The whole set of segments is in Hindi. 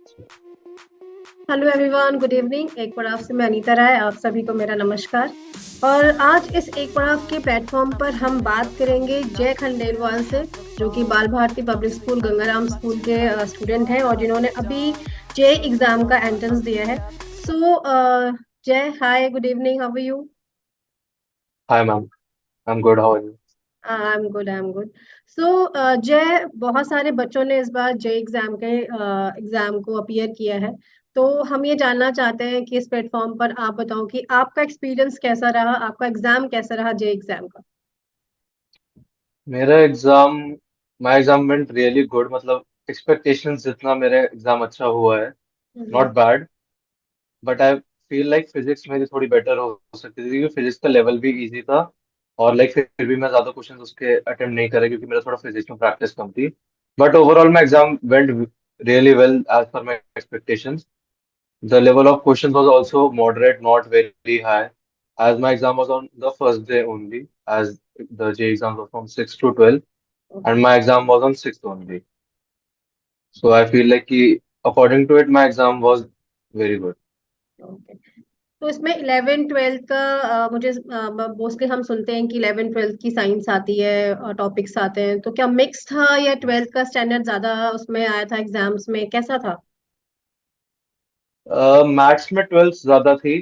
Hello everyone, good evening. एक पड़ाव से मैं अनीता राय, आप सभी को मेरा नमस्कार। और आज इस एक पड़ाव के प्लेटफॉर्म पर हम बात करेंगे जय खंडेलवाल से, जो कि Bal Bharati public school Gangaram school के स्टूडेंट हैं और जिन्होंने अभी जे एग्जाम का एंट्रेंस दिया है। So Jay, hi, good evening, how are you? Hi, ma'am. I'm good. How are you? I am good, I am good. So Jay, बहुत सारे बच्चों ने इस बार जे एग्जाम को अपीयर किया है। तो हम ये जानना चाहते हैं कि इस प्लेटफॉर्म पर आप बताओ कि आपका एक्सपीरियंस कैसा रहा, आपका एग्जाम कैसा रहा जे एग्जाम का। मेरा exam my exam went really good. मतलब एक्सपेक्टेशंस जितना मेरा एग्जाम अच्छा हुआ है, hmm. Not bad. But I feel like physics मेरी थोड़ी बेटर हो सकती थी, क्योंकि फिजिक्स का लेवल भी इजी था। और लाइक फिर भी मैं ज्यादा क्वेश्चंस उसके अटेम्प्ट नहीं करा, क्योंकि मेरा थोड़ा फिजिक्स में प्रैक्टिस कम थी। But overall my exam went really well as per my expectations. The level of questions was also moderate, not very high, as my exam was on the first day only, as the J exam was from 6 to 12, okay. and my exam was on 6th only. So I feel like according to it, my exam was very good. Okay. तो इसमें 11 12 का मुझे मोस्टली हम सुनते हैं कि 11 12 की साइंस आती है, टॉपिक्स आते हैं, तो क्या मिक्स था या 12th का स्टैंडर्ड ज्यादा उसमें आया था, एग्जाम्स में कैसा था? मैथ्स में 12th ज्यादा थी,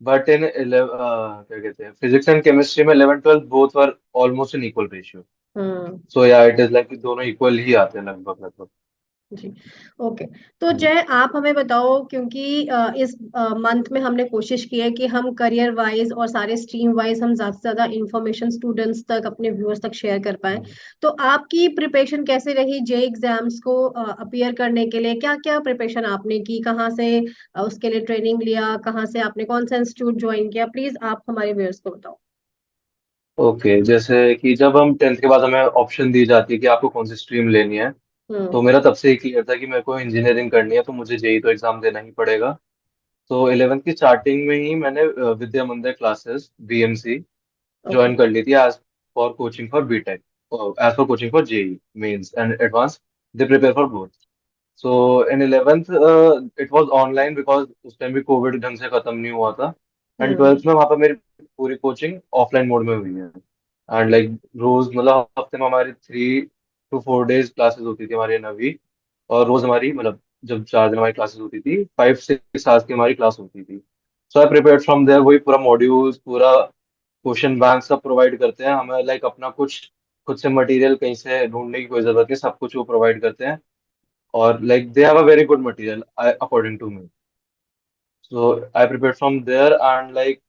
बट इन 11 क्या कहते हैं, फिजिक्स एंड केमिस्ट्री में 11 12 both were almost in equal ratio. Hmm. So yeah it is like दोनों इक्वल ही आते हैं लगभग लगभग। जी। ओके। तो हम्म। जय, आप हमें बताओ, क्योंकि इस मंथ में हमने कोशिश की है कि हम करियर वाइज और सारे स्ट्रीम वाइज हम ज्यादा से ज्यादा इंफॉर्मेशन स्टूडेंट्स तक, अपने व्यूअर्स तक शेयर कर पाए। हम्म। तो आपकी प्रिपरेशन कैसे रही जे एग्जाम्स को अपीयर करने के लिए? क्या क्या प्रिपरेशन आपने की, कहाँ से उसके लिए ट्रेनिंग लिया, कहाँ से आपने कौन सा इंस्टीट्यूट ज्वाइन किया? प्लीज आप हमारे व्यूअर्स को बताओ। ओके, जैसे कि जब हम 10th के बाद हमें ऑप्शन दी जाती है कि आपको कौन सी स्ट्रीम लेनी है, तो हम्म। मेरा तब से ही क्लियर था कि मेरे को इंजीनियरिंग करनी है, तो मुझे जेई तो एग्जाम देना ही पड़ेगा। तो 11th की स्टार्टिंग में ही मैंने विद्या मंदिर क्लासेस बीएमसी ओके। ज्वाइन कर ली थी, as for coaching for BTech, as for coaching for JEE Mains and advance. They prepare for both. So in 11th it was online, because उस टाइम भी कोविड ढंग से खत्म नहीं हुआ था। And hmm. 12th में वहाँ पर मेरी पूरी कोचिंग ऑफलाइन मोड में हुई है। एंड लाइक रोज, मतलब हफ्ते में हमारी 3 to 4 डेज क्लासेस होती थी हमारी 9वीं। और रोज हमारी, मतलब जब 4 दिन हमारी क्लासेस होती थी, 5 6 आवर्स की हमारी क्लास होती थी। सो आई प्रिपेयर्ड फ्रॉम देयर, वही पूरा मॉड्यूल्स, पूरा क्वेश्चन बैंक सब प्रोवाइड करते हैं हमें। लाइक अपना कुछ खुद से मटेरियल कहीं से ढूंढने की कोई जरूरत नहीं, सब कुछ वो प्रोवाइड करते हैं। और like they have a very good material according to me. So I prepared from there and like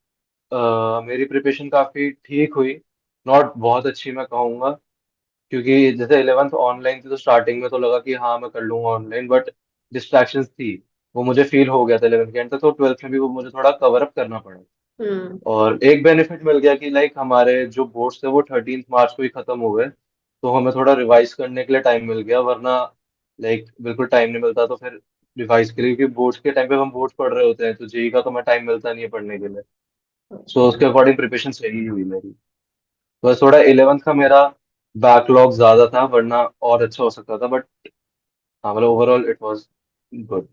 मेरी प्रिपरेशन काफी ठीक हुई। नॉट बहुत अच्छी मैं कहूँगा, क्योंकि जैसे 11th ऑनलाइन थी, तो स्टार्टिंग में तो लगा कि हाँ मैं कर लूंगा ऑनलाइन, बट डिस्ट्रैक्शंस थी। वो मुझे फील हो गया था 11th के एंड तक, तो 12th में भी वो मुझे थोड़ा कवर अप करना पड़ा। हम्म। और एक बेनिफिट मिल गया कि लाइक हमारे जो बोर्ड्स थे वो 13th मार्च को ही खत्म हो गए, तो हमें थोड़ा रिवाइज करने के लिए टाइम मिल गया। वरना लाइक बिल्कुल टाइम नहीं मिलता तो फिर रिवाइज के लिए, क्योंकि बोर्ड्स के टाइम पे हम बोर्ड्स पढ़ रहे होते हैं, तो जेई का तो मैं टाइम मिलता नहीं है पढ़ने के लिए। सो उसके अकॉर्डिंग प्रिपरेशन सही हुई मेरी। बस थोड़ा 11th का मेरा बैकलॉग ज्यादा था, वरना और अच्छा हो सकता था, बट हाँ, मतलब overall it was good.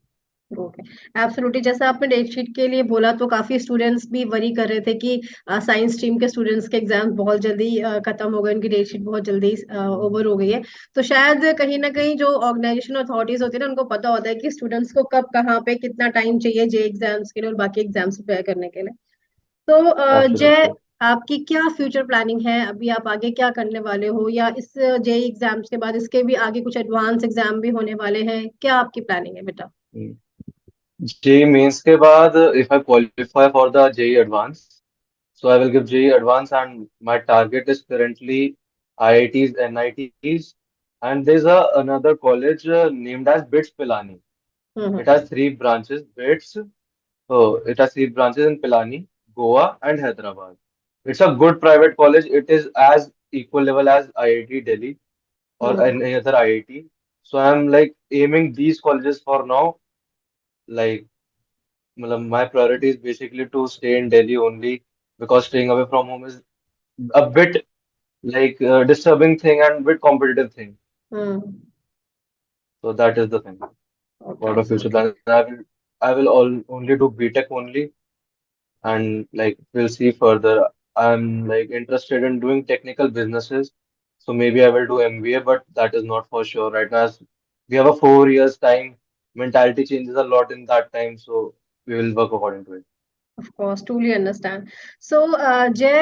Okay. Absolutely, जैसा आपने डेटशीट के लिए बोला, तो काफी स्टूडेंट्स भी वरी कर रहे थे कि साइंस स्ट्रीम के स्टूडेंट्स के एग्जाम बहुत जल्दी खत्म हो गए, उनकी डेटशीट बहुत जल्दी ओवर हो गई है। तो शायद कहीं ना कहीं जो ऑर्गेनाइजेशन अथॉरिटीज होती है ना, उनको पता होता है कि स्टूडेंट्स को कब, कहाँ पे, कितना टाइम चाहिए जे एग्जाम्स के लिए और बाकी एग्जाम्स प्रिपेयर करने के लिए। तो जय, एब्सोल्युटली। आपकी क्या फ्यूचर प्लानिंग है? अभी आप आगे क्या करने वाले हो, या इस जे एग्जाम्स के बाद इसके भी आगे कुछ एडवांस एग्जाम भी होने वाले हैं? क्या आपकी प्लानिंग है बेटा? जेई मेंस के बाद, if I qualify for the JEE advance, so I will give JEE Advance, and my target is currently IITs, NITs, and there's another college named as BITS Pilani. It hmm. has 3 branches. BITS, oh, it has 3 branches in Pilani, Goa, and Hyderabad. It's a good private college. It is as equal level as IIT Delhi or hmm. any other IIT. So I'm like aiming these colleges for now. Like, my priority is basically to stay in Delhi only, because staying away from home is a bit like disturbing thing and bit competitive thing. Hmm. So that is the thing. What Okay. are future plans? I will only do BTech only, and like we'll see further. I'm like interested in doing technical businesses, so maybe I will do MBA, but that is not for sure right now. As we have a 4 years time, mentality changes a lot in that time, so we will work according to it. Of course truly understand so Jay,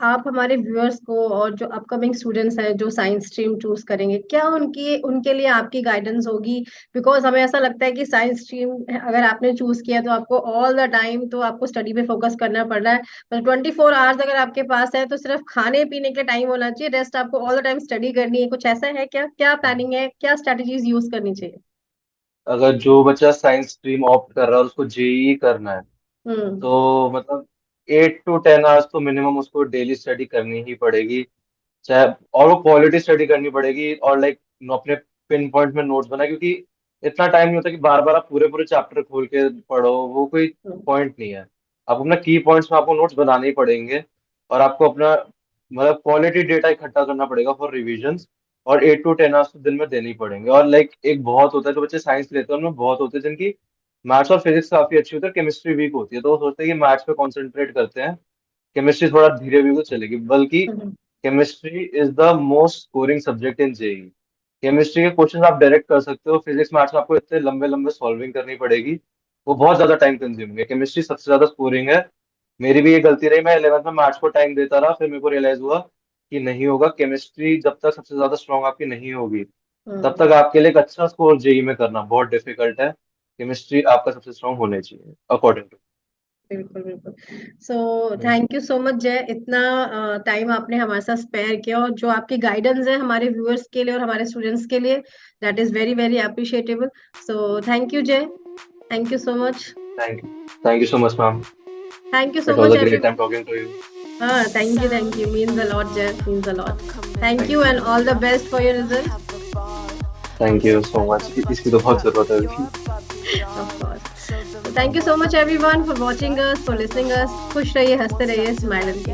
आप हमारे व्यूअर्स को और जो अपकमिंग स्टूडेंट्स हैं जो साइंस स्ट्रीम चूज करेंगे, क्या उनकी उनके लिए आपकी गाइडेंस होगी? बिकॉज हमें ऐसा लगता है कि साइंस स्ट्रीम अगर आपने चूज किया तो आपको ऑल द टाइम तो आपको स्टडी पे फोकस करना पड़ रहा है, पर 24 आवर्स अगर आपके पास है तो सिर्फ खाने पीने के लिए टाइम होना चाहिए, रेस्ट आपको ऑल द टाइम स्टडी करनी है। कुछ ऐसा है क्या? क्या प्लानिंग है? क्या स्ट्रेटजीज यूज करनी चाहिए? अगर जो बच्चा साइंस स्ट्रीम ऑप्ट कर रहा है और उसको जेई करना है, हम्म। तो मतलब 8 to 10 आवर्स तो मिनिमम उसको डेली स्टडी करनी ही पड़ेगी। चाहे, और वो क्वालिटी स्टडी करनी पड़ेगी, और लाइक अपने पिन पॉइंट में नोट्स बनाए, क्योंकि इतना टाइम नहीं होता कि बार बार आप पूरे पूरे चैप्टर खोल के पढ़ो, वो कोई हम्म। पॉइंट नहीं है। आप अपना की पॉइंट्स में आपको नोट्स बनाने ही पड़ेंगे, और आपको अपना मतलब क्वालिटी डेटा इकट्ठा करना पड़ेगा फॉर रिविजन्स, और 8 to 10 आवर्स तो दिन में देने ही पड़ेंगे। और लाइक एक बहुत होता है, जो बच्चे साइंस लेते हैं उनमें बहुत होते हैं जिनकी मैथ्स और फिजिक्स काफी अच्छी होती है, केमिस्ट्री वीक होती है, तो वो सोचते हैं कि मैथ्स पे कॉन्सेंट्रेट करते हैं, केमिस्ट्री थोड़ा धीरे भी तो चलेगी। बल्कि hmm. Chemistry is the most scoring subject in JEE. Chemistry के क्वेश्चन आप डायरेक्ट कर सकते हो, फिजिक्स मैथ्स में आपको इतने लंबे लंबे सॉल्विंग करनी पड़ेगी, वो बहुत ज्यादा टाइम कंज्यूमिंग है। केमिस्ट्री सबसे ज्यादा स्कोरिंग है। मेरी भी ये गलती रही, मैं 11th में मैथ्स को टाइम देता रहा, फिर मेरे को रियलाइज हुआ कि नहीं होगा, केमिस्ट्री जब तक सबसे ज्यादा स्ट्रांग आपकी नहीं होगी, तब हम्म। तक आपके लिए एक अच्छा स्कोर जेई में करना बहुत डिफिकल्ट है। केमिस्ट्री आपका सबसे स्ट्रांग होना चाहिए अकॉर्डिंग टू। बिल्कुल बिल्कुल। So thank you so much Jay, इतना टाइम आपने हमारे साथ स्पेयर किया, और जो आपकी गाइडेंस है हमारे व्यूअर्स के लिए और हमारे स्टूडेंट्स के लिए, that is very very appreciatable. So thank you Jay, thank you so much. Thank you so much ma'am. Thank you so it was much a great time everyone. Talking to you. हाँ, thank you, means a lot Jay, means a lot. Thank you and all the best for your result. Thank you so much, इसकी तो बहुत जरूरत है अभी। Of course. So thank you so much everyone for watching us, for listening us. खुश रहिए, हंसते रहिए, स्माइल एंड